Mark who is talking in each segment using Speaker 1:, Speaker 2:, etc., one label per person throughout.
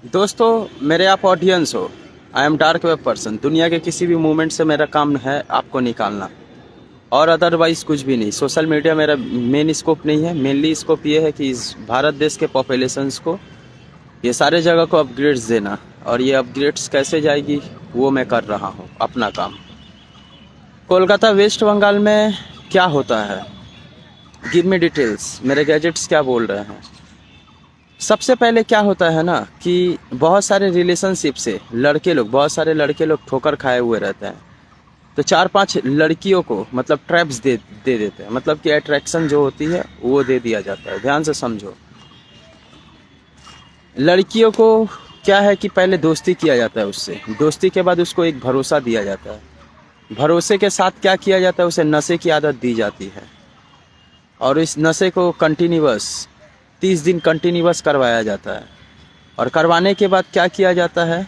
Speaker 1: दोस्तों, मेरे आप ऑडियंस हो। I am dark web person. दुनिया के किसी भी मूवमेंट से मेरा काम है आपको निकालना, और अदरवाइज कुछ भी नहीं। सोशल मीडिया मेरा मेन स्कोप नहीं है। मेनली स्कोप ये है कि इस भारत देश के पॉपुलेशंस को, ये सारे जगह को अपग्रेड्स देना। और ये अपग्रेड्स कैसे जाएगी वो मैं कर रहा हूँ अपना काम। कोलकाता वेस्ट बंगाल में क्या होता है, गिव मी डिटेल्स। मेरे गैजेट्स क्या बोल रहे हैं। सबसे पहले क्या होता है ना कि बहुत सारे रिलेशनशिप से बहुत सारे लड़के लोग ठोकर खाए हुए रहते हैं। तो 4-5 लड़कियों को मतलब ट्रैप्स दे देते हैं। मतलब कि अट्रैक्शन जो होती है वो दे दिया जाता है। ध्यान से समझो। लड़कियों को क्या है कि पहले दोस्ती किया जाता है उससे, दोस्ती के बाद उसको एक भरोसा दिया जाता है। भरोसे के साथ क्या किया जाता है, उसे नशे की आदत दी जाती है। और इस नशे को कंटिन्यूअस 30 दिन कंटिन्यूअस करवाया जाता है। और करवाने के बाद क्या किया जाता है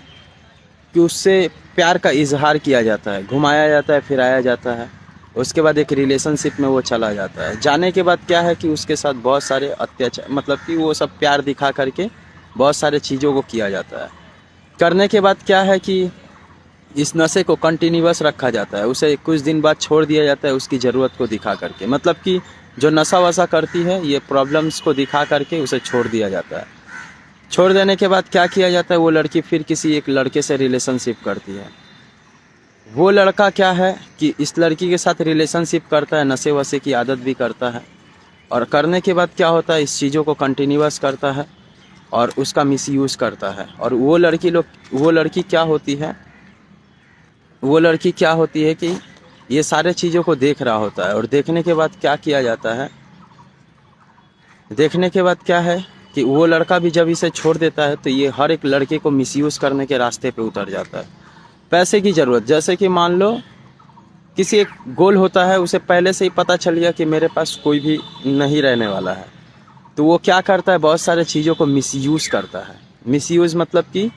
Speaker 1: कि उससे प्यार का इजहार किया जाता है, घुमाया जाता है, फिराया जाता है। उसके बाद एक रिलेशनशिप में वो चला जाता है। जाने के बाद क्या है कि उसके साथ बहुत सारे अत्याचार, मतलब कि वो सब प्यार दिखा करके बहुत सारे चीज़ों को किया जाता है। करने के बाद क्या है कि इस नशे को कंटिन्यूअस रखा जाता है। उसे कुछ दिन बाद छोड़ दिया जाता है उसकी ज़रूरत को दिखा करके। मतलब कि जो नशा वशा करती है ये प्रॉब्लम्स को दिखा करके उसे छोड़ दिया जाता है। छोड़ देने के बाद क्या किया जाता है, वो लड़की फिर किसी एक लड़के से रिलेशनशिप करती है। वो लड़का क्या है कि इस लड़की के साथ रिलेशनशिप करता है, नशे वशे की आदत भी करता है। और करने के बाद क्या होता है, इस चीज़ों को कंटिन्यूअस करता है और उसका मिसयूज़ करता है। और वो लड़की क्या होती है, वो लड़की क्या होती है कि ये सारे चीज़ों को देख रहा होता है। और देखने के बाद क्या किया जाता है, देखने के बाद क्या है कि वो लड़का भी जब इसे छोड़ देता है तो ये हर एक लड़के को मिसयूज़ करने के रास्ते पे उतर जाता है। पैसे की ज़रूरत, जैसे कि मान लो किसी एक गोल होता है, उसे पहले से ही पता चल गया कि मेरे पास कोई भी नहीं रहने वाला है। तो वो क्या करता है, बहुत सारे चीज़ों को मिसयूज़ करता है। मिसयूज़ मतलब कि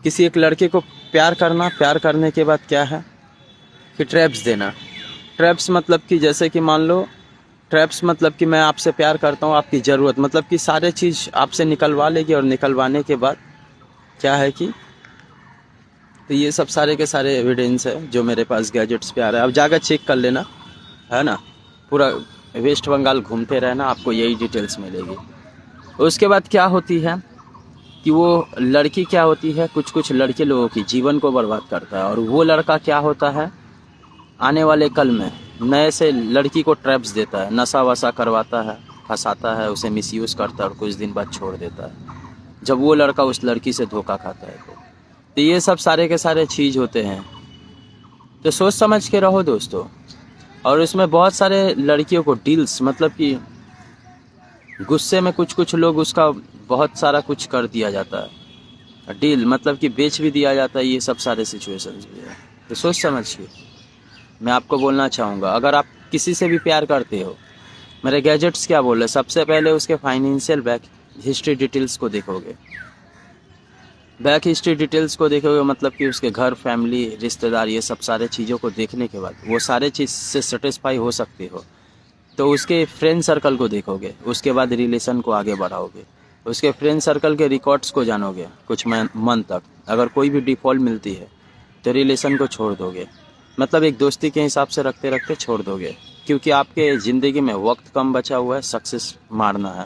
Speaker 1: किसी एक लड़के को प्यार करना, प्यार करने के बाद क्या है कि ट्रैप्स देना। ट्रैप्स मतलब कि जैसे कि मान लो, ट्रैप्स मतलब कि मैं आपसे प्यार करता हूँ, आपकी ज़रूरत, मतलब कि सारे चीज़ आपसे निकलवा लेगी। और निकलवाने के बाद क्या है कि तो ये सब सारे के सारे एविडेंस है जो मेरे पास गैजेट्स पे आ रहा है। अब जाकर चेक कर लेना, है ना। पूरा वेस्ट बंगाल घूमते रहना, आपको यही डिटेल्स मिलेगी। उसके बाद क्या होती है कि वो लड़की क्या होती है, कुछ कुछ लड़के लोगों की जीवन को बर्बाद करता है। और वो लड़का क्या होता है, आने वाले कल में नए से लड़की को ट्रैप्स देता है, नशा वशा करवाता है, फंसाता है, उसे मिसयूज़ करता है और कुछ दिन बाद छोड़ देता है जब वो लड़का उस लड़की से धोखा खाता है। तो ये सब सारे के सारे चीज़ होते हैं। तो सोच समझ के रहो दोस्तों। और इसमें बहुत सारे लड़कियों को डील्स, मतलब कि गुस्से में कुछ कुछ लोग उसका बहुत सारा कुछ कर दिया जाता है। डील मतलब कि बेच भी दिया जाता है। ये सब सारे सिचुएशंस भी है। तो सोच समझ के मैं आपको बोलना चाहूँगा, अगर आप किसी से भी प्यार करते हो, मेरे गैजेट्स क्या बोल रहे हैं, सबसे पहले उसके फाइनेंशियल बैक हिस्ट्री डिटेल्स को देखोगे। बैक हिस्ट्री डिटेल्स को देखोगे मतलब कि उसके घर, फैमिली, रिश्तेदार, ये सब सारे चीज़ों को देखने के बाद वो सारे चीज़ से सेटिस्फाई हो सकते हो तो उसके फ्रेंड सर्कल को देखोगे। उसके बाद रिलेशन को आगे बढ़ाओगे। उसके फ्रेंड सर्कल के रिकॉर्ड्स को जानोगे कुछ मंथ तक। अगर कोई भी डिफ़ॉल्ट मिलती है तो रिलेशन को छोड़ दोगे। मतलब एक दोस्ती के हिसाब से रखते रखते छोड़ दोगे, क्योंकि आपके ज़िंदगी में वक्त कम बचा हुआ है, सक्सेस मारना है।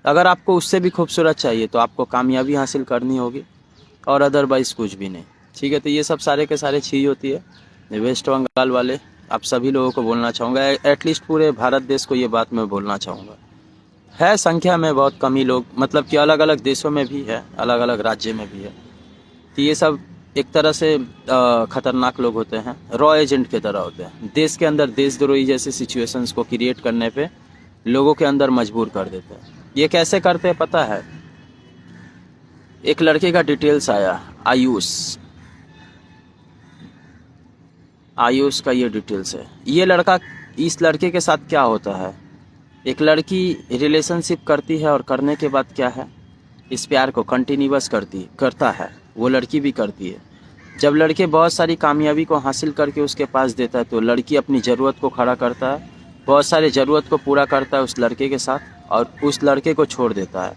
Speaker 1: अगर आपको उससे भी खूबसूरत चाहिए तो आपको कामयाबी हासिल करनी होगी, और अदरवाइज़ कुछ भी नहीं। ठीक है, तो ये सब सारे के सारे चीज़ होती है। वेस्ट बंगाल वाले, आप सभी लोगों को बोलना चाहूँगा, एटलीस्ट पूरे भारत देश को ये बात मैं बोलना चाहूँगा। है संख्या में बहुत कम ही लोग, मतलब कि अलग अलग देशों में भी है, अलग अलग राज्य में भी है। तो ये सब एक तरह से खतरनाक लोग होते हैं, रॉ एजेंट की तरह होते हैं। देश के अंदर देशद्रोही जैसे सिचुएशंस को क्रिएट करने पे लोगों के अंदर मजबूर कर देते हैं। ये कैसे करते हैं पता है, एक लड़के का डिटेल्स आया, आयुष। आयुष का ये डिटेल्स है। ये लड़का, इस लड़के के साथ क्या होता है, एक लड़की रिलेशनशिप करती है और करने के बाद क्या है, इस प्यार को कंटिन्यूअस करता है। वो लड़की भी करती है। जब लड़के बहुत सारी कामयाबी को हासिल करके उसके पास देता है तो लड़की अपनी ज़रूरत को खड़ा करता है, बहुत सारी ज़रूरत को पूरा करता है उस लड़के के साथ, और उस लड़के को छोड़ देता है।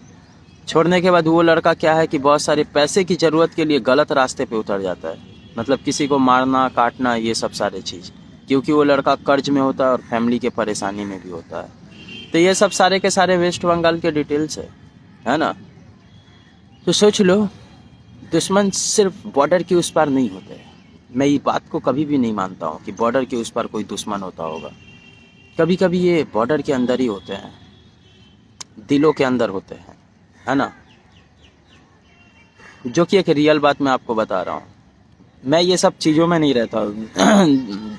Speaker 1: छोड़ने के बाद वो लड़का क्या है कि बहुत सारे पैसे की ज़रूरत के लिए गलत रास्ते पे उतर जाता है, मतलब किसी को मारना काटना ये सब सारे चीज़, क्योंकि वो लड़का कर्ज में होता है और फैमिली के परेशानी में भी होता है। तो ये सब सारे के सारे वेस्ट बंगाल के डिटेल्स है ना। तो सोच लो, दुश्मन सिर्फ बॉर्डर के उस पार नहीं होते। मैं ये बात को कभी भी नहीं मानता हूँ कि बॉर्डर के उस पार कोई दुश्मन होता होगा। कभी कभी ये बॉर्डर के अंदर ही होते हैं, दिलों के अंदर होते हैं, है ना। जो कि एक रियल बात मैं आपको बता रहा हूँ। मैं ये सब चीज़ों में नहीं रहता हूँ।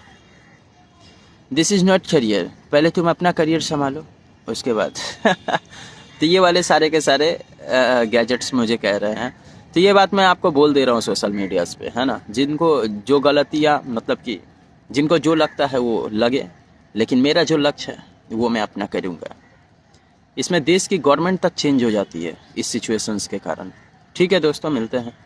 Speaker 1: This is not career. पहले तुम अपना करियर संभालो, उसके बाद तो ये वाले सारे के सारे गैजेट्स मुझे कह रहे हैं। तो ये बात मैं आपको बोल दे रहा हूँ सोशल मीडियाज़ पे, है ना। जिनको जो गलतियाँ, मतलब कि जिनको जो लगता है वो लगे, लेकिन मेरा जो लक्ष्य है वो मैं अपना करूँगा। इसमें देश की गवर्नमेंट तक चेंज हो जाती है इस सिचुएशंस के कारण। ठीक है दोस्तों, मिलते हैं।